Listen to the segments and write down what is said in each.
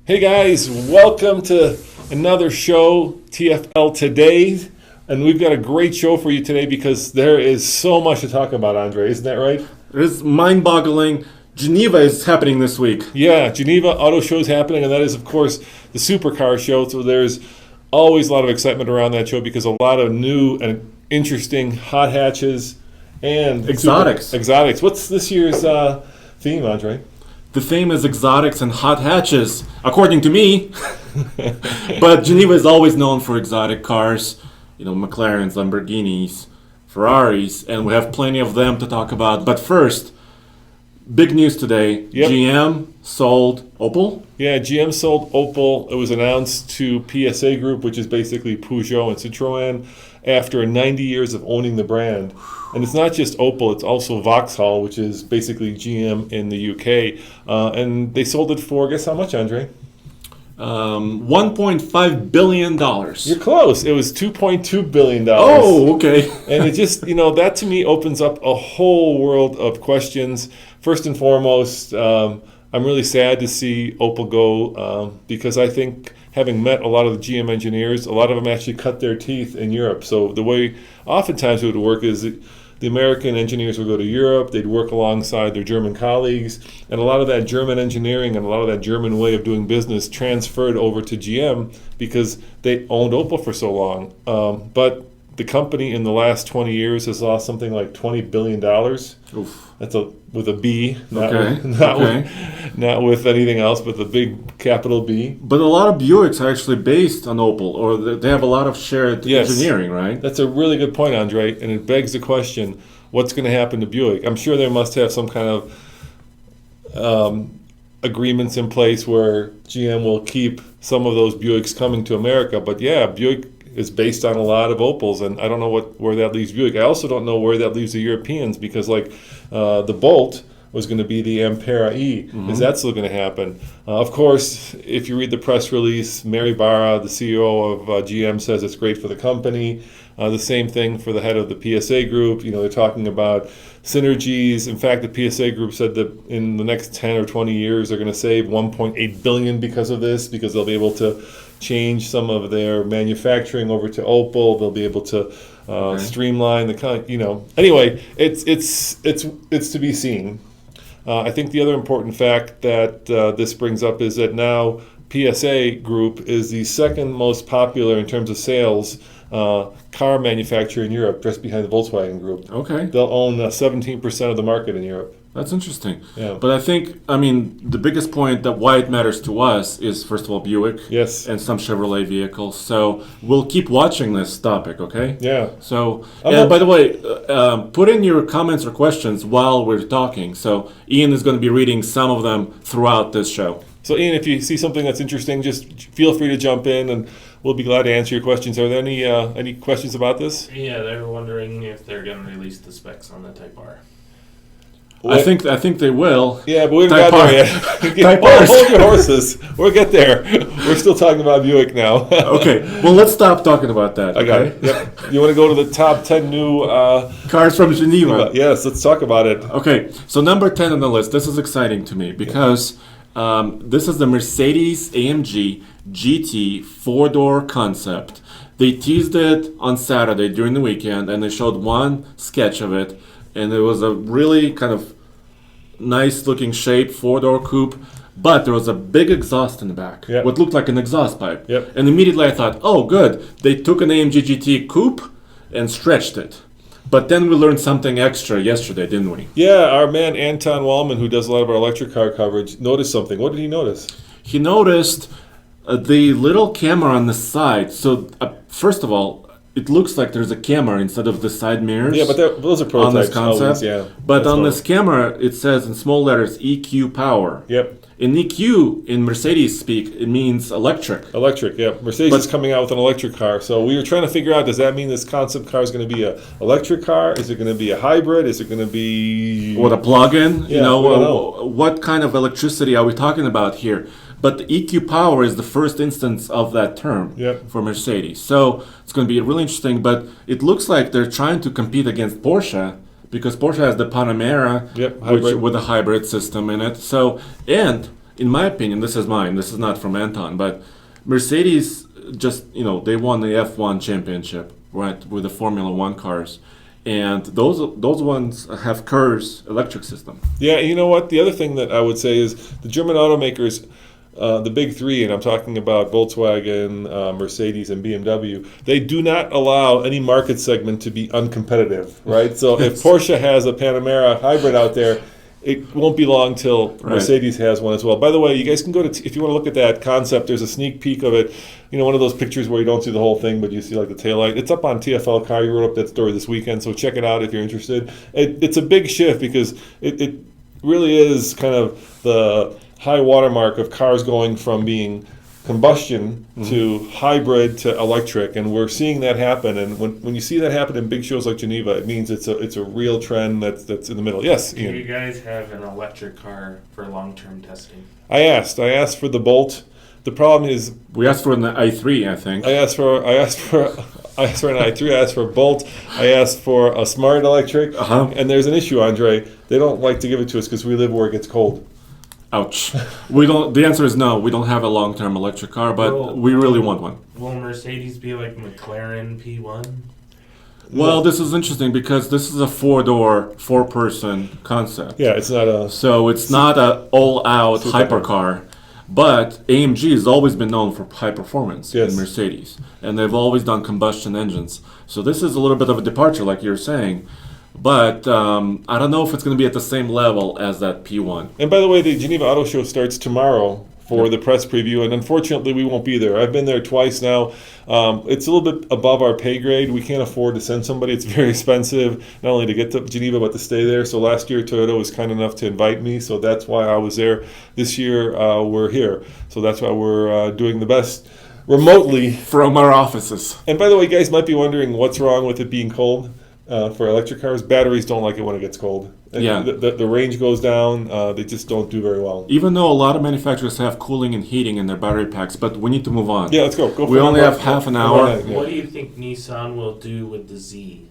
Hey guys, welcome to another show, TFL Today. And we've got a great show for you today because there is so much to talk about, Andre. Isn't that right? It is mind-boggling. Geneva is happening this week. Yeah, Geneva Auto Show is happening, and that is, of course, the supercar show. So there's always a lot of excitement around that show because a lot of new and interesting hot hatches and Exotics. Exotics. What's this year's theme, Andre? The theme is exotics and hot hatches, according to me. But Geneva is always known for exotic cars. You know, McLarens, Lamborghinis, Ferraris, and we have plenty of them to talk about. But first, big news today. Yep. GM sold Opel. Yeah, GM sold Opel. It was announced to PSA Group, which is basically Peugeot and Citroën, after 90 years of owning the brand. And it's not just Opel, it's also Vauxhall, which is basically GM in the UK. And they sold it for, guess how much, Andre? $1.5 billion. You're close. It was $2.2 billion. Oh, okay. And it just, that to me opens up a whole world of questions. First and foremost, I'm really sad to see Opel go because I think, having met a lot of the GM engineers, a lot of them actually cut their teeth in Europe. So the way oftentimes it would work is the American engineers would go to Europe, they'd work alongside their German colleagues, and a lot of that German engineering and a lot of that German way of doing business transferred over to GM because they owned Opel for so long. But the company in the last 20 years has lost something like $20 billion. Oof. That's with a B, not Okay. not with anything else, but the big capital B. But a lot of Buicks are actually based on Opel, or they have a lot of shared engineering, right? That's a really good point, Andre, and it begs the question, what's going to happen to Buick? I'm sure they must have some kind of agreements in place where GM will keep some of those Buicks coming to America. But yeah, Buick is based on a lot of Opels, and I don't know where that leaves Buick. I also don't know where that leaves the Europeans because, like, the Bolt was going to be the Ampera E. Mm-hmm. Is that still going to happen? Of course, if you read the press release, Mary Barra, the CEO of GM, says it's great for the company. The same thing for the head of the PSA Group. They're talking about synergies. In fact, the PSA Group said that in the next 10 or 20 years, they're going to save $1.8 billion because of this, because they'll be able to change some of their manufacturing over to Opel. They'll be able to streamline the Anyway, it's to be seen. I think the other important fact that this brings up is that now PSA Group is the second most popular in terms of sales car manufacturer in Europe, just behind the Volkswagen Group. Okay. They'll own 17% of the market in Europe. That's interesting. Yeah. But I think, the biggest point that why it matters to us is, first of all, Buick. Yes. And some Chevrolet vehicles. So we'll keep watching this topic, okay? Yeah. So, and by the way, put in your comments or questions while we're talking. So Ian is going to be reading some of them throughout this show. So Ian, if you see something that's interesting, just feel free to jump in and we'll be glad to answer your questions. Are there any questions about this? Yeah, they were wondering if they're going to release the specs on the Type R. I think they will. Yeah, but we haven't got there yet. Hold your horses. We'll get there. We're still talking about Buick now. Okay, well, let's stop talking about that. I got it. Yep. You want to go to the top 10 new cars from Geneva? Yes, let's talk about it. Okay, so number 10 on the list. This is exciting to me because this is the Mercedes-AMG GT 4-door concept. They teased it on Saturday during the weekend, and they showed one sketch of it. And it was a really kind of nice-looking shape, 4-door coupe, but there was a big exhaust in the back, what looked like an exhaust pipe. Yep. And immediately I thought, oh, good, they took an AMG GT coupe and stretched it. But then we learned something extra yesterday, didn't we? Yeah, our man Anton Wallman, who does a lot of our electric car coverage, noticed something. What did he notice? He noticed the little camera on the side. So, first of all, it looks like there's a camera instead of the side mirrors. Yeah, but those are prototypes. On this concept. Always, yeah. But on this camera, it says in small letters EQ power. Yep. In EQ, in Mercedes speak, it means electric. Electric, yeah. Mercedes is coming out with an electric car. So we were trying to figure out, does that mean this concept car is going to be an electric car? Is it going to be a hybrid? Is it going to be... What, a plug-in? Yeah, What kind of electricity are we talking about here? But the EQ power is the first instance of that term for Mercedes. So it's going to be really interesting. But it looks like they're trying to compete against Porsche because Porsche has the Panamera with a hybrid system in it. So, and in my opinion, this is mine. This is not from Anton, but Mercedes just they won the F1 championship right with the Formula One cars, and those ones have KERS electric system. Yeah, you know what? The other thing that I would say is the German automakers, the big three, and I'm talking about Volkswagen, Mercedes, and BMW, they do not allow any market segment to be uncompetitive, right? So if Porsche has a Panamera hybrid out there, it won't be long till Mercedes has one as well. By the way, you guys can go to, if you want to look at that concept, there's a sneak peek of it. One of those pictures where you don't see the whole thing, but you see like the taillight. It's up on TFL Car. You wrote up that story this weekend, so check it out if you're interested. It's a big shift because it really is kind of the high watermark of cars going from being combustion to hybrid to electric, and we're seeing that happen. And when you see that happen in big shows like Geneva, it means it's a real trend that's in the middle. Yes, Do Ian. you guys have an electric car for long-term testing? I asked for the Bolt. The problem is We asked for an i3, I think. I asked for an i3. I asked for a Bolt. I asked for a smart electric. And there's an issue, Andre. They don't like to give it to us because we live where it gets cold. Ouch. We don't. The answer is no. We don't have a long-term electric car, but Well- we really want one. Will Mercedes be like McLaren P1? Well, this is interesting because this is a four-door, four-person concept. Yeah, it's not a. So it's not a all-out hypercar, but AMG has always been known for high performance Yes. in Mercedes, and they've always done combustion engines. So this is a little bit of a departure, like you're saying, but I don't know if it's going to be at the same level as that P1. And by the way, the Geneva Auto Show starts tomorrow for the press preview, and unfortunately we won't be there. I've been there twice now. It's a little bit above our pay grade. We can't afford to send somebody. It's very expensive, not only to get to Geneva, but to stay there. So last year Toyota was kind enough to invite me, so that's why I was there. This year we're here. So that's why we're doing the best remotely. From our offices. And by the way, you guys might be wondering what's wrong with it being cold. For electric cars, batteries don't like it when it gets cold. And Yeah. the range goes down. They just don't do very well. Even though a lot of manufacturers have cooling and heating in their battery packs, but we need to move on. Yeah, let's go. We only have half an hour. Yeah. What do you think Nissan will do with the Z?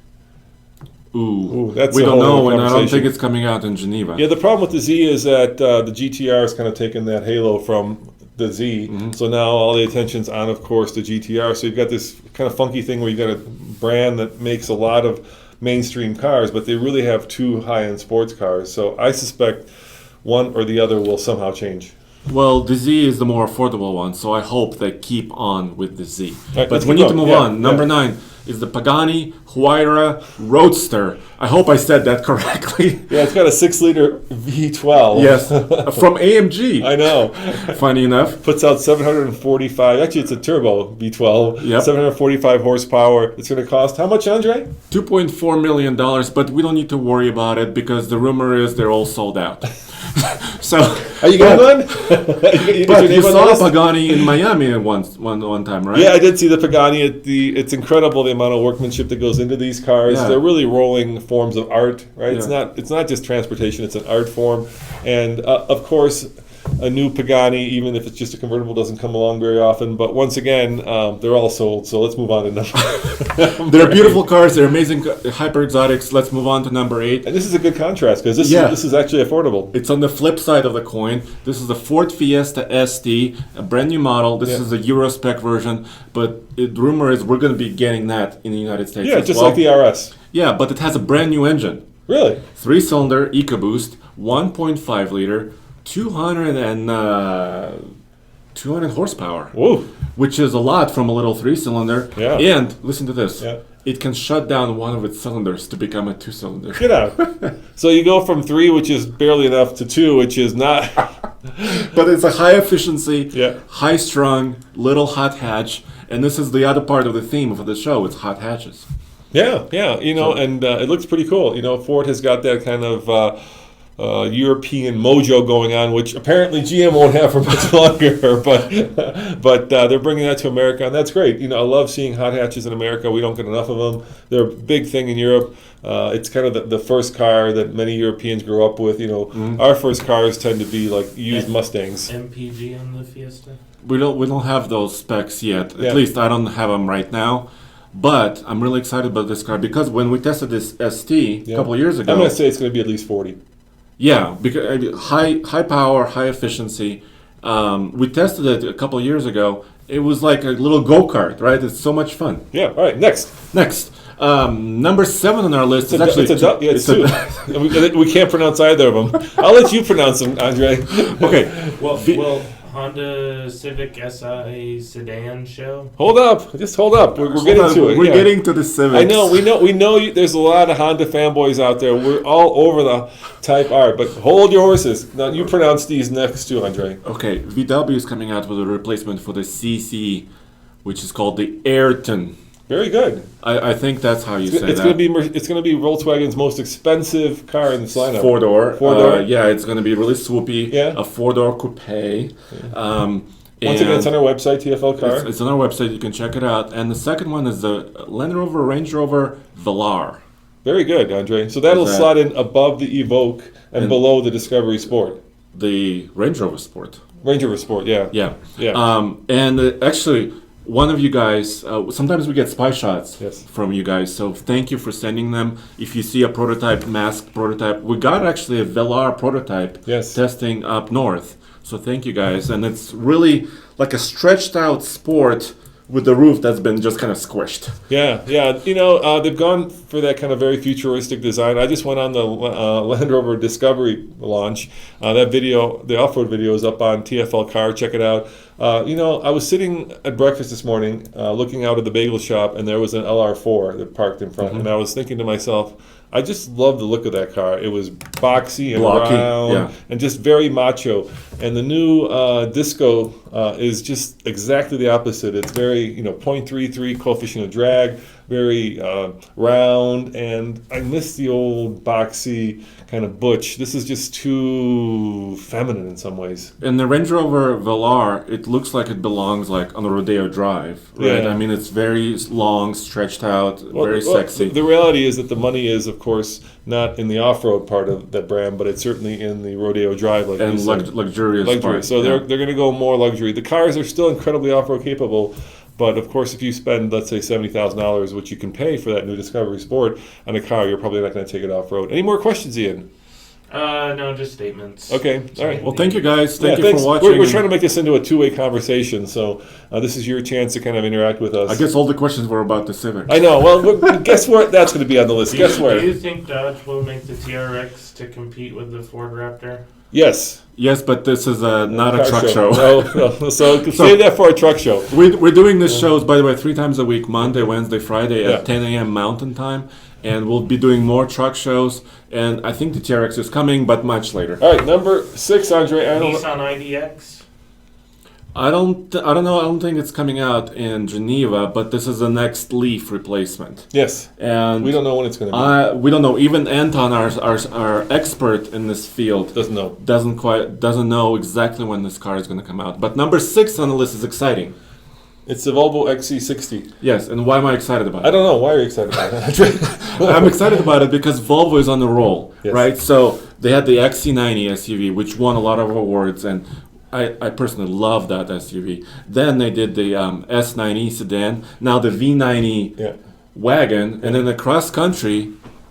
Ooh, That's we a don't whole know, other and I don't conversation. think it's coming out in Geneva. Yeah, the problem with the Z is that the GTR has kind of taken that halo from the Z. So now all the attention's on, of course, the GTR. So you've got this kind of funky thing where you've got a brand that makes a lot of mainstream cars, but they really have two high-end sports cars. So I suspect one or the other will somehow change. Well, the Z is the more affordable one, so I hope they keep on with the Z. right, But let's we keep need to going. move Yeah, on. Number yeah. 9 is the Pagani Huayra Roadster. I hope I said that correctly. Yeah, it's got a 6-liter V12. Yes, from AMG. I know. Funny enough. Puts out 745. Actually, it's a turbo V12. Yep. 745 horsepower. It's going to cost how much, Andre? $2.4 million, but we don't need to worry about it because the rumor is they're all sold out. So, Are you getting one? but you saw Pagani in Miami one time, right? Yeah, I did see the Pagani. It's incredible the amount of workmanship that goes into these cars. Yeah. They're really rolling forms of art, right? Yeah. It's not just transportation. It's an art form, and of course, a new Pagani, even if it's just a convertible, doesn't come along very often. But once again, they're all sold. So let's move on to number. They're beautiful cars. They're amazing, hyper exotics. Let's move on to number 8. And this is a good contrast because Yeah. this is actually affordable. It's on the flip side of the coin. This is the Ford Fiesta ST, a brand new model. This Yeah. is a Euro spec version, but the rumor is we're going to be getting that in the United States. Yeah, as just well. like the RS. Yeah, but it has a brand new engine. Really? 3-cylinder EcoBoost, 1.5 liter, 200 horsepower, Whoa. which is a lot from a little 3-cylinder. Yeah. And listen to this. Yeah. It can shut down one of its cylinders to become a 2-cylinder. Get out. So you go from 3, which is barely enough, to 2, which is not. But it's a high efficiency, Yeah. high strung, little hot hatch. And this is the other part of the theme of the show. It's hot hatches. Yeah, yeah, and it looks pretty cool. Ford has got that kind of European mojo going on, which apparently GM won't have for much longer. But they're bringing that to America, and that's great. I love seeing hot hatches in America. We don't get enough of them. They're a big thing in Europe. It's kind of the first car that many Europeans grew up with. Our first cars tend to be like used Mustangs. MPG on the Fiesta? We don't have those specs yet. Yeah. At least I don't have them right now. But I'm really excited about this car because when we tested this ST a couple of years ago, I'm going to say it's going to be at least 40. yeah, because high power, high efficiency, We tested it a couple of years ago. It was like a little go-kart, right? It's so much fun. Yeah. All right. Next. Next, number 7 on our list is actually It's two. We can't pronounce either of them. I'll let you pronounce them, Andre. okay. Well, will Honda Civic Si sedan show? Hold up. Just hold up. We're getting to it. We're yeah. getting to the Civics. I know. We know. There's a lot of Honda fanboys out there. We're all over the Type R, but hold your horses. Now you pronounce these next two, Andre. Okay, VW is coming out with a replacement for the CC, which is called the Ayrton. Very good. I think that's how you say It's that. It's gonna be Volkswagen's most expensive car in this lineup. Four-door. Four-door? Yeah, it's going to be really swoopy. Yeah. A four-door coupe. Once again, it's on our website, TFL Car. It's on our website. You can check it out. And the second one is the Land Rover Range Rover Velar. Very good, Andre. So that'll Is that- slot in above the Evoque and below the Discovery Sport. The Range Rover Sport. Range Rover Sport, yeah. Yeah. Yeah. And actually, one of you guys, sometimes we get spy shots Yes. from you guys, so thank you for sending them. If you see a prototype, masked prototype, we got actually a Velar prototype Yes. testing up north. So thank you guys. And it's really like a stretched out Sport with the roof that's been just kind of squished. Yeah, yeah. They've gone for that kind of very futuristic design. I just went on the Land Rover Discovery launch. That video, the off-road video, is up on TFL Car. Check it out. I was sitting at breakfast this morning, looking out at the bagel shop, and there was an LR4 that parked in front. And I was thinking to myself, I just love the look of that car. It was boxy and Blocky, round yeah. and just very macho. And the new Disco is just exactly the opposite. It's very, 0.33 coefficient of drag, very round, and I miss the old boxy kind of butch. This is just too feminine in some ways. And the Range Rover Velar, it looks like it belongs like on a Rodeo Drive, right? Yeah. I mean, it's very long, stretched out, very sexy. The reality is that the money is, of course, not in the off-road part of that brand, but it's certainly in the Rodeo Drive, like and you said. luxurious Luxury. part. So yeah. they're going to go more luxury. The cars are still incredibly off-road capable, but of course, if you spend, let's say, $70,000, which you can pay for that new Discovery Sport on a car, you're probably not going to take it off-road. Any more questions, Ian? No, just statements. Okay, all right. Well, thank you guys. Thank you thanks. for watching. We're trying to make this into a two-way conversation, so this is your chance to kind of interact with us. I guess all the questions were about the Civic. I know. Well, guess what? That's going to be on the list. Guess Do where? you think Dodge will make the TRX to compete with the Ford Raptor? Yes. Yes, but this is not a Car truck show. No. So save that for a truck show. We're doing this shows, by the way, 3 times a week, Monday, Wednesday, Friday Yeah. at 10 a.m. Mountain Time. And we'll be doing more truck shows. And I think the TRX is coming, but much later. All right, number 6, Andre. Nissan IDX? I don't know. I don't think it's coming out in Geneva, but this is the next Leaf replacement. Yes. And We don't know when it's going to be. we don't know. Even Anton, our expert in this field, Doesn't know. doesn't know exactly when this car is going to come out. But number 6 on the list is exciting. It's the Volvo XC60. Yes, and why am I excited about it? I don't know. Why are you excited about it? I'm excited about it because Volvo is on the roll, Yes. right? So they had the XC90 SUV, which won a lot of awards, and I personally love that SUV. Then they did the S90 sedan, now the V90 Yeah. wagon, and then the cross-country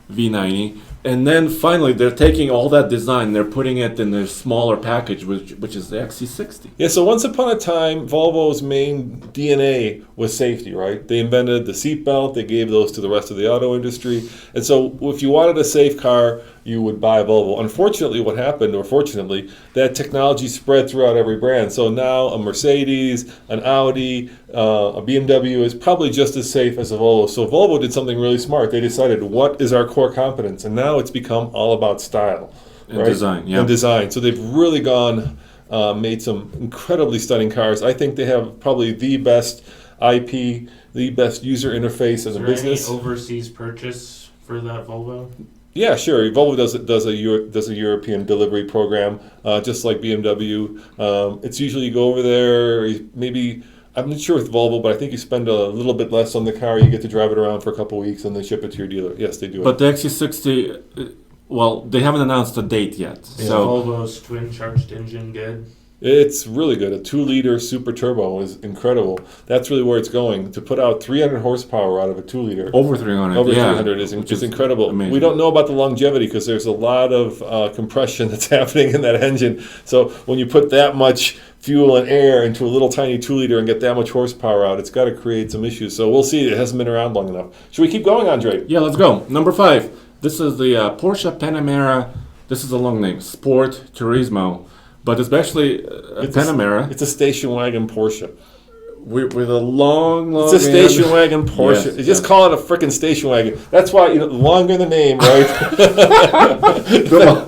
V90. And then finally, they're taking all that design, they're putting it in a smaller package, which is the XC60. Yeah, so once upon a time, Volvo's main DNA was safety, right? They invented the seatbelt, they gave those to the rest of the auto industry. And so if you wanted a safe car, you would buy a Volvo. Unfortunately, what happened, or fortunately, that technology spread throughout every brand. So now a Mercedes, an Audi, a BMW is probably just as safe as a Volvo. So Volvo did something really smart. They decided, what is our core competence? And now it's become all about style. And design, yeah. And design. So they've really gone, made some incredibly stunning cars. I think they have probably the best IP, the best user interface in the business. Any overseas purchase for that Volvo? Yeah, sure. Volvo does a European delivery program, just like BMW. It's usually you go over there, maybe, I'm not sure with Volvo, but I think you spend a little bit less on the car. You get to drive it around for a couple of weeks and then ship it to your dealer. Yes, they do it. But the XC60, well, they haven't announced a date yet. Is So Volvo's twin charged engine good? It's really good. A 2-liter super turbo is incredible. That's really where it's going. To put out 300 horsepower out of a 2-liter. Over 300. Over yeah, 300 is which incredible. amazing. We don't know about the longevity because there's a lot of compression that's happening in that engine. So when you put that much fuel and air into a little tiny 2-liter and get that much horsepower out, it's got to create some issues. So we'll see. It hasn't been around long enough. Should we keep going, Andre? Yeah, let's go. Number 5. This is the Porsche Panamera. This is a long name, Sport Turismo. But especially Panamera. It's a station wagon Porsche. With a long It's a station wagon Porsche. Yes, You just call it a freaking station wagon. That's why, longer the name, right?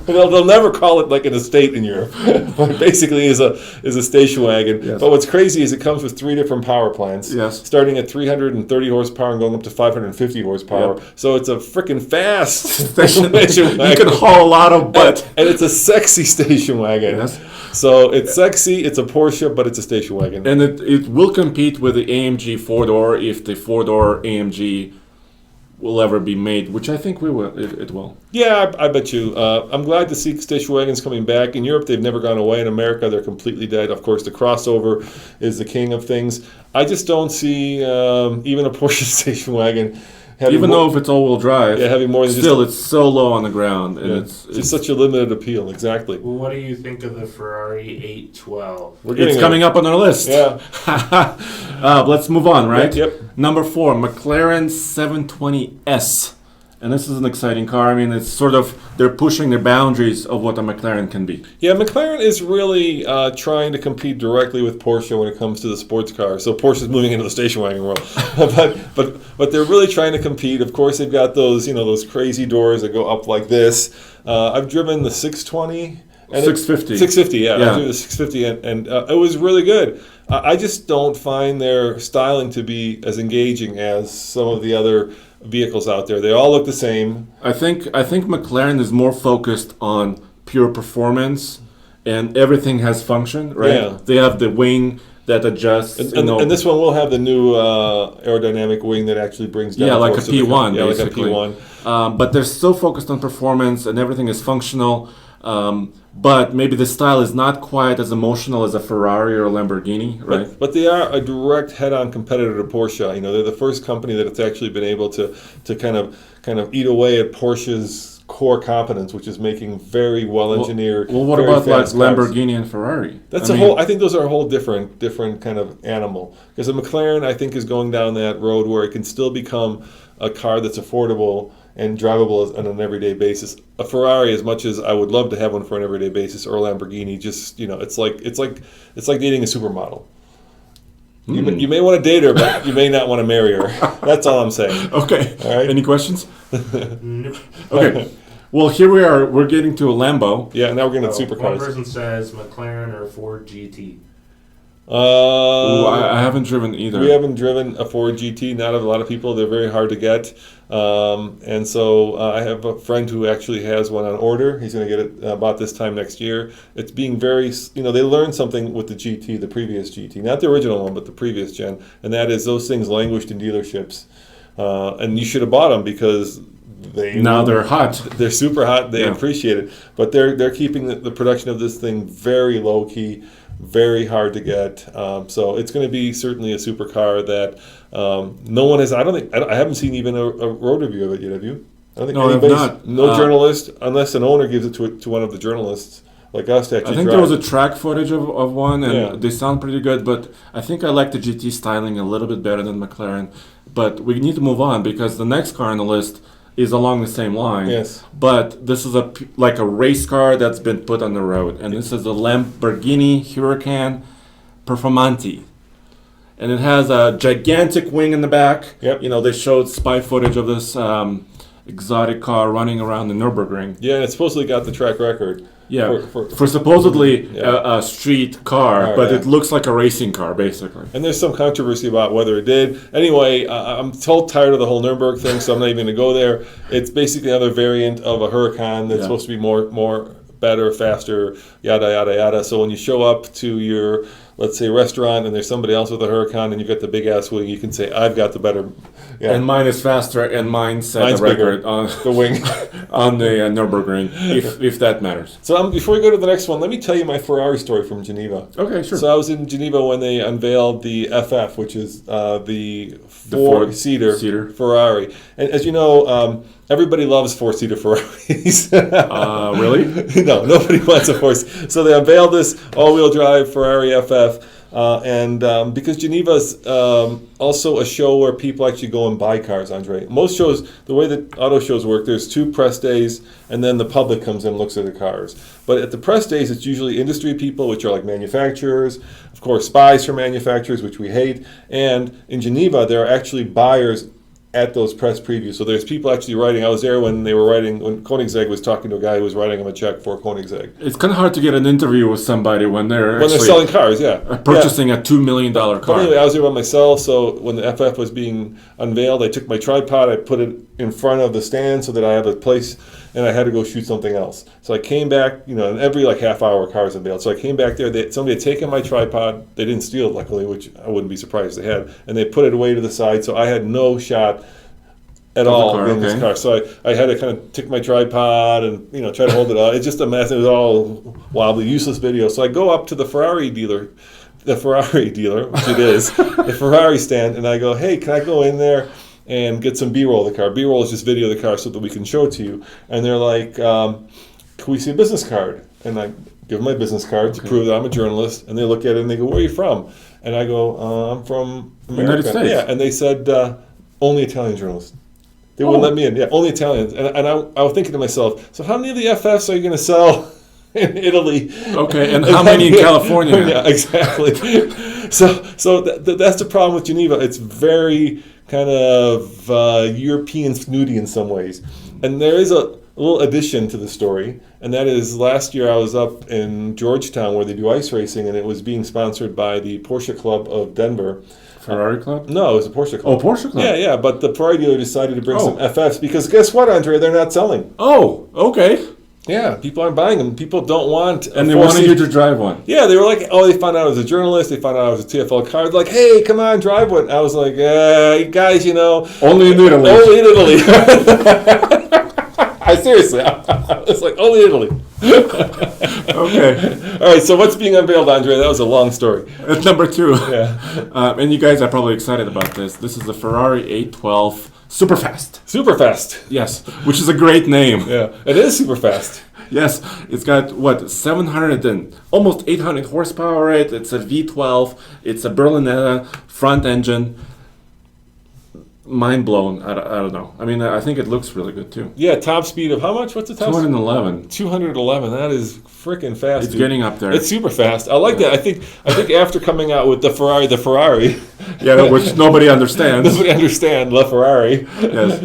they'll never call it like an estate in Europe. But basically is a station wagon. Yes. But what's crazy is it comes with 3 different power plants. Yes. Starting at 330 horsepower and going up to 550 horsepower. Yep. So it's a freaking fast Station wagon. You can haul a lot of butt. And it's a sexy station wagon. Yes. So it's sexy, it's a Porsche, but it's a station wagon. And it will compete with the AMG 4-door if the 4-door AMG will ever be made, which I think we will. It will. Yeah, I bet you. I'm glad to see station wagons coming back. In Europe, they've never gone away. In America, they're completely dead. Of course, the crossover is the king of things. I just don't see even a Porsche station wagon Even though if it's all-wheel drive, having more than still it's so low on the ground, and it's just such a limited appeal. Exactly. Well, what do you think of the Ferrari 812? It's coming up on our list. Yeah. Let's move on, right? Yep. Number 4, McLaren 720S. And this is an exciting car. I mean, it's sort of, they're pushing their boundaries of what a McLaren can be. Yeah, McLaren is really trying to compete directly with Porsche when it comes to the sports car. So Porsche's moving into the station wagon world, but they're really trying to compete. Of course, they've got those those crazy doors that go up like this. I've driven the 620. And 650. 650, yeah. Yeah. I drove the 650, and it was really good. I just don't find their styling to be as engaging as some of the other vehicles out there. They all look the same. I think McLaren is more focused on pure performance, and everything has function, right? Yeah. They have the wing that adjusts. And this one will have the new aerodynamic wing that actually brings down like a force to the P1, car. basically. Like a P1. But they're so focused on performance, and everything is functional. But maybe the style is not quite as emotional as a Ferrari or a Lamborghini, right? But they are a direct head-on competitor to Porsche. They're the first company that it's actually been able to kind of eat away at Porsche's core competence, which is making very well-engineered. Well, what very about like fast cars. Lamborghini and Ferrari? I think those are a whole different kind of animal. Because a McLaren, I think, is going down that road where it can still become a car that's affordable and drivable on an everyday basis. A Ferrari, as much as I would love to have one for an everyday basis, or a Lamborghini, just it's like dating a supermodel. You may want to date her, but you may not want to marry her. That's all I'm saying. Okay. All right. Any questions? Nope. Okay. Well, here we are. We're getting to a Lambo. Yeah. Now we're getting to One supercars. person says McLaren or Ford GT. Ooh, I haven't driven either. We haven't driven a Ford GT. Not a lot of people. They're very hard to get. And so I have a friend who actually has one on order. He's going to get it about this time next year. It's being very, they learned something with the GT, the previous GT. Not the original one, but the previous gen. And that is those things languished in dealerships. And you should have bought them because they're hot. They're super hot. They appreciate it. But they're keeping the production of this thing very low key, very hard to get. So it's going to be certainly a supercar that no one has. I haven't seen even a road review of it yet. Have you? I don't think No, I have not. No journalist, unless an owner gives it to one of the journalists like us to actually I think drive. there was a track footage of one, and Yeah. they sound pretty good, but I think I like the GT styling a little bit better than McLaren. But we need to move on because the next car on the list is along the same line. Yes. But this is like a race car that's been put on the road, and this is the Lamborghini Huracan Performante. And it has a gigantic wing in the back. Yep. They showed spy footage of this exotic car running around the Nürburgring. Yeah, and it's supposedly got the track record. Yeah, For for supposedly Yeah. a street car, but yeah. it looks like a racing car, basically. And there's some controversy about whether it did. Anyway, I'm so tired of the whole Nürburgring thing, so I'm not even going to go there. It's basically another variant of a Huracan that's supposed to be more better, faster, yada, yada, yada. So when you show up to your let's say, restaurant, and there's somebody else with a Huracan, and you've got the big ass wing, you can say, I've got the better. Yeah. And mine is faster, and mine set Mine's the record bigger, on the wing. on the Nürburgring, if that matters. So before we go to the next one, let me tell you my Ferrari story from Geneva. Okay, sure. So I was in Geneva when they unveiled the FF, which is the Ford four-seater Ferrari. And as you know, everybody loves four-seater Ferraris. Really? No, nobody wants a four. So they unveiled this all-wheel drive Ferrari FF. Because Geneva's also a show where people actually go and buy cars, Andre. Most shows, the way that auto shows work, there's 2 press days, and then the public comes in and looks at the cars. But at the press days, it's usually industry people, which are like manufacturers, of course, spies for manufacturers, which we hate. And in Geneva, there are actually buyers at those press previews. So there's people actually writing. I was there when when Koenigsegg was talking to a guy who was writing him a check for Koenigsegg. It's kind of hard to get an interview with somebody when they're selling cars, yeah. Purchasing a $2 million car. But anyway, I was there by myself, so when the FF was being unveiled, I took my tripod, I put it in front of the stand so that I have a place, and I had to go shoot something else. So I came back, and every half hour a car is unveiled. So I came back there, somebody had taken my tripod, they didn't steal it luckily, which I wouldn't be surprised they had, and they put it away to the side, so I had no shot at all in this car. So I had to kind of take my tripod and try to hold it up. It's just a mess. It was all wobbly, useless video. So I go up to the Ferrari dealer, which it is, the Ferrari stand, and I go, hey, can I go in there and get some B-roll of the car? B-roll is just video of the car so that we can show it to you. And they're like, can we see a business card? And I give them my business card to prove that I'm a journalist. And they look at it and they go, where are you from? And I go, I'm from America. United States. Yeah, and they said, only Italian journalists. They wouldn't let me in. Yeah, only Italians. And I was thinking to myself, so how many of the FFs are you going to sell in Italy? Okay, and how many in California? Yeah, exactly. So that's the problem with Geneva. It's very kind of European snooty in some ways. And there is a little addition to the story, and that is last year I was up in Georgetown where they do ice racing, and it was being sponsored by the Porsche Club of Denver. Ferrari Club? No, it was a Porsche Club. Oh, Porsche Club. Yeah, but the Ferrari dealer decided to bring some FFs because guess what, Andre? They're not selling. Oh, okay. Yeah, people aren't buying them. People don't want. And they wanted you to drive one. Yeah, they were like, they found out I was a journalist. They found out I was a TFL car. They're like, hey, come on, drive one. I was like, guys, only in Italy. Only in Italy. Seriously, I was like, only Italy. Okay. All right, so what's being unveiled, Andre? That was a long story. That's number 2. Yeah. And you guys are probably excited about this. This is the Ferrari 812 Superfast. Superfast. Yes, which is a great name. Yeah, it is super fast. Yes, it's got 700 and almost 800 horsepower. It's a V12. It's a Berlinetta front engine. Mind blown. I don't know. I mean, I think it looks really good too. Yeah, top speed of how much? What's the top? 211. 211. That is freaking fast. It's getting up there. It's super fast. I like that. I think after coming out with the Ferrari. Yeah, which nobody understands. Nobody understands La Ferrari. Yes.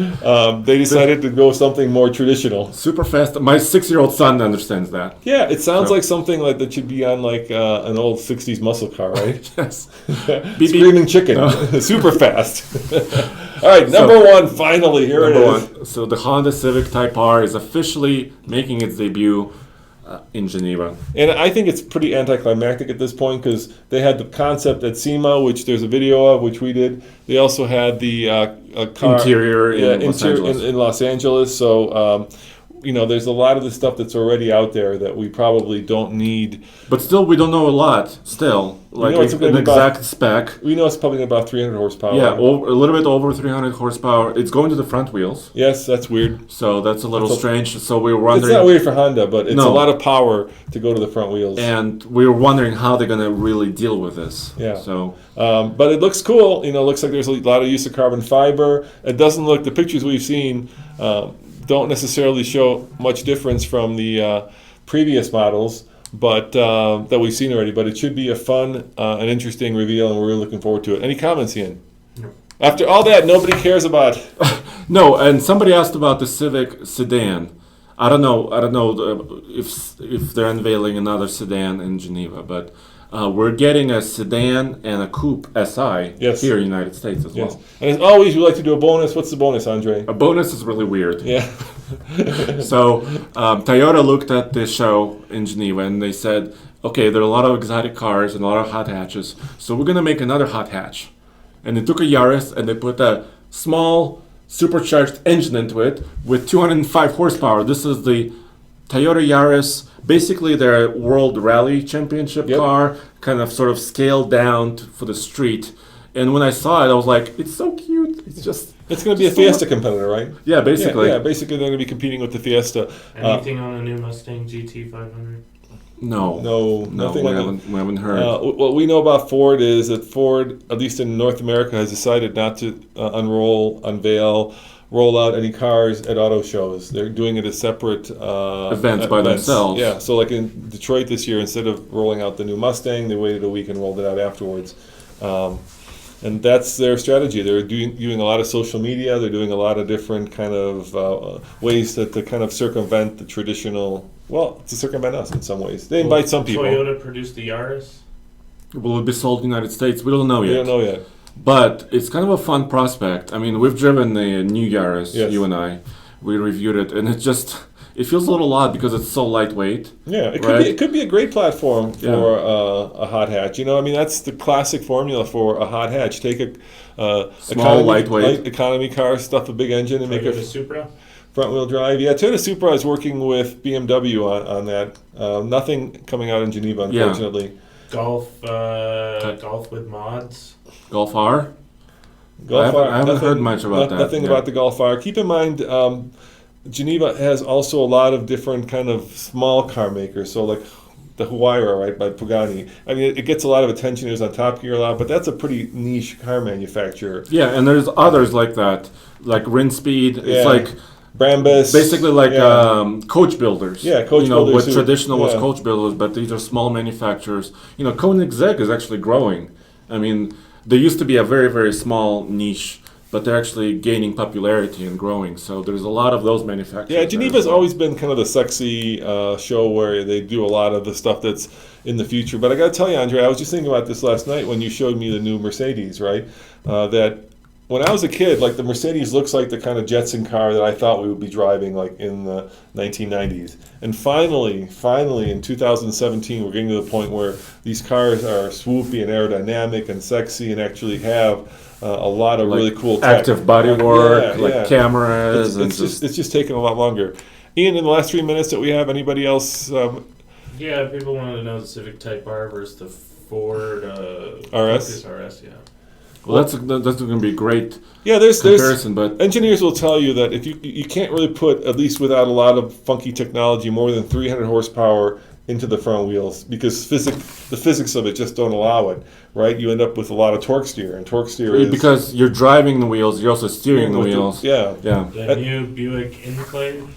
They decided to go something more traditional. Super fast. My 6-year-old son understands that. Yeah, it sounds like something like that should be on an old 60s muscle car, right? Yes. Screaming chicken. No. Super fast. All right, number 1, finally, here it is. 1. So the Honda Civic Type R is officially making its debut in Geneva. And I think it's pretty anticlimactic at this point because they had the concept at SEMA, which there's a video of, which we did. They also had the car interior in Los Angeles. In Los Angeles. So, there's a lot of the stuff that's already out there that we probably don't need. But still, we don't know a lot. Still, like an exact spec. We know it's probably about 300 horsepower. Yeah, a little bit over 300 horsepower. It's going to the front wheels. Yes, that's weird. So that's a little strange. So we were wondering. It's not weird for Honda, but it's a lot of power to go to the front wheels. And we were wondering how they're going to really deal with this. Yeah. So. But it looks cool. It looks like there's a lot of use of carbon fiber. It doesn't look. The pictures we've seen. Don't necessarily show much difference from the previous models, but that we've seen already. But it should be a fun and interesting reveal, and we're really looking forward to it. Any comments, Ian? No. After all that, nobody cares about. No, and somebody asked about the Civic sedan. I don't know if they're unveiling another sedan in Geneva, but we're getting a sedan and a coupe SI here in the United States as well. And as always, we like to do a bonus. What's the bonus, Andre? A bonus is really weird. Yeah. So Toyota looked at the show in Geneva and they said, okay, there are a lot of exotic cars and a lot of hot hatches, so we're gonna make another hot hatch. And they took a Yaris and they put a small supercharged engine into it with 205 horsepower. This is the Toyota Yaris, basically their World Rally Championship Yep. car, kind of sort of scaled down for the street. And when I saw it, I was like, it's so cute. It's just. It's going to be a so Fiesta competitor, right? Yeah, basically. Yeah, basically they're going to be competing with the Fiesta. Anything on the new Mustang GT 500? No. No, No, nothing we on the- haven't heard. What we know about Ford is that Ford, at least in North America, has decided not to roll out any cars at auto shows. They're doing it as separate Events by themselves. Yeah, so like in Detroit this year, instead of rolling out the new Mustang, they waited a week and rolled it out afterwards. And that's their strategy. They're doing a lot of social media. They're doing a lot of different kind of ways to kind of circumvent the traditional. Well, to circumvent us in some ways. They invite some people. Toyota produced the Yaris. Will it be sold in the United States? We don't know We yet. don't know yet. But it's kind of a fun prospect. I mean, we've driven the new Yaris, Yes. you and I. We reviewed it, and it feels a little odd because it's so lightweight. Yeah, Right. it could be a great platform for Yeah. a hot hatch. You know, I mean, that's the classic formula for a hot hatch. Take a Small, lightweight. light economy car, stuff a big engine, and make Toyota it Supra. front wheel drive. Yeah, Toyota Supra is working with BMW on that. Nothing coming out in Geneva, Yeah. unfortunately. Golf with mods. Golf R? Golf I R, haven't nothing- heard much about that. Nothing Yeah. about the Golf R. Keep in mind, Geneva has also a lot of different kind of small car makers. So like the Huayra, right, by Pagani. I mean, it gets a lot of attention. It was on Top Gear a lot, but that's a pretty niche car manufacturer. Yeah, and there's others like that, like Rinspeed. Yeah. It's like Brambus. basically like yeah. coach builders. Yeah, coach you know, builders what who- traditional was yeah. coach builders, but these are small manufacturers. You know, Koenigsegg is actually growing. I mean, they used to be a very, very small niche, but they're actually gaining popularity and growing. So there's a lot of those manufacturers. Yeah, there Geneva's as well. always been kind of the sexy show where they do a lot of the stuff that's in the future. But I got to tell you, Andre, I was just thinking about this last night when you showed me the new Mercedes, right? That when I was a kid, like the Mercedes looks like the kind of Jetson car that I thought we would be driving like in the 1990s. And finally, in 2017, we're getting to the point where these cars are swoopy and aerodynamic and sexy and actually have a lot of Like really cool tech. active bodywork, Yeah, like yeah. cameras, and It's just taking a lot longer. Ian, in the last 3 minutes that we have, anybody else? Yeah, people wanted to know the Civic Type R versus the Ford RS? Focus RS. Yeah. well, that's going to be a great Yeah, there's comparison. But engineers will tell you that if you can't really put, at least without a lot of funky technology, more than 300 horsepower into the front wheels because the physics of it just don't allow it, right? You end up with a lot of torque steer, and torque steer is because you're driving the wheels, you're also steering the with wheels. yeah. Yeah. The new Buick Enclave.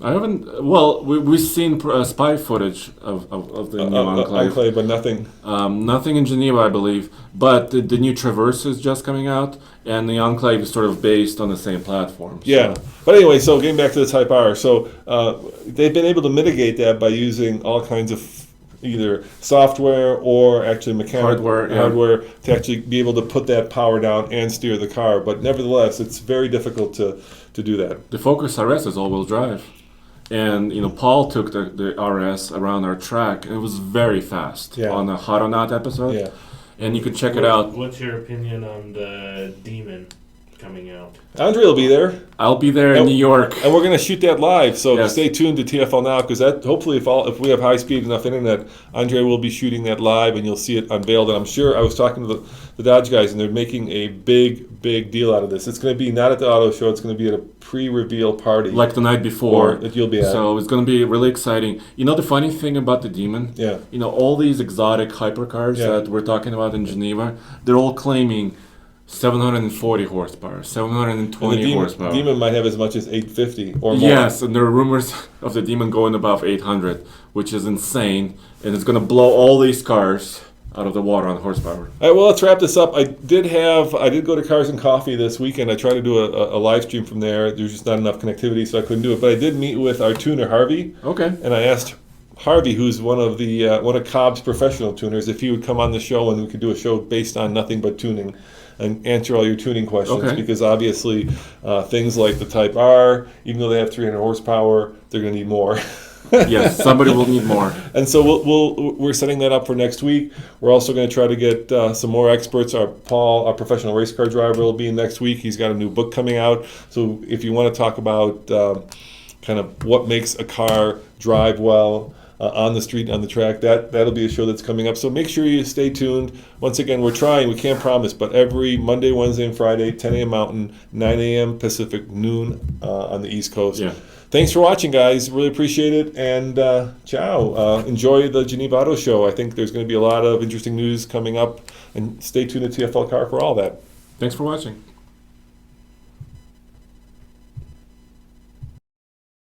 I haven't. Well, we've seen spy footage of the new Enclave. Enclave, but nothing. Nothing in Geneva, I believe. But the new Traverse is just coming out, and the Enclave is sort of based on the same platform. Yeah, So, but anyway, so getting back to the Type R, so they've been able to mitigate that by using all kinds of either software or actually mechanical Hardware, yeah. to actually be able to put that power down and steer the car. But nevertheless, it's very difficult to do that. the Focus RS is all-wheel drive. And Paul took the RS around our track, and it was very fast Yeah. on the Hot or Not episode. Yeah. And you can check it out. What's your opinion on the Demon coming out? Andre will be there, I'll be there in And- New York. and we're going to shoot that live. So Yes. stay tuned to TFL now, because that hopefully, if we have high speed enough internet, Andre will be shooting that live, and you'll see it unveiled. And I'm sure I was talking to the Dodge guys, and they're making a big deal out of this. It's going to be not at the auto show; it's going to be at a pre-reveal party, Like the night before. that you'll be at. So it's going to be really exciting. You know the funny thing about the Demon? Yeah. All these exotic hypercars Yeah. that we're talking about in Geneva, they're all claiming 740 horsepower, 720 And the horsepower. Demon might have as much as 850 or more. Yes, and there are rumors of the Demon going above 800, which is insane, and it's going to blow all these cars out of the water on horsepower. All right, well, let's wrap this up. I did go to Cars and Coffee this weekend. I tried to do a live stream from there. There's just not enough connectivity, so I couldn't do it. But I did meet with our tuner, Harvey, Okay. and I asked Harvey, who's one of Cobb's professional tuners, if he would come on the show and we could do a show based on nothing but tuning and answer all your tuning questions. Okay. Because obviously things like the Type R, even though they have 300 horsepower, they're going to need more. Yes, somebody will need more. And so we're setting that up for next week. We're also going to try to get some more experts. Paul, our professional race car driver, will be in next week. He's got a new book coming out. So if you want to talk about kind of what makes a car drive well on the street, on the track, that'll be a show that's coming up. So make sure you stay tuned. Once again, we're trying. We can't promise, but every Monday, Wednesday, and Friday, 10 a.m. Mountain, 9 a.m. Pacific, noon on the East Coast. Yeah. Thanks for watching, guys. Really appreciate it. And ciao. Enjoy the Geneva Auto Show. I think there's going to be a lot of interesting news coming up. And stay tuned to TFL Car for all that. Thanks for watching.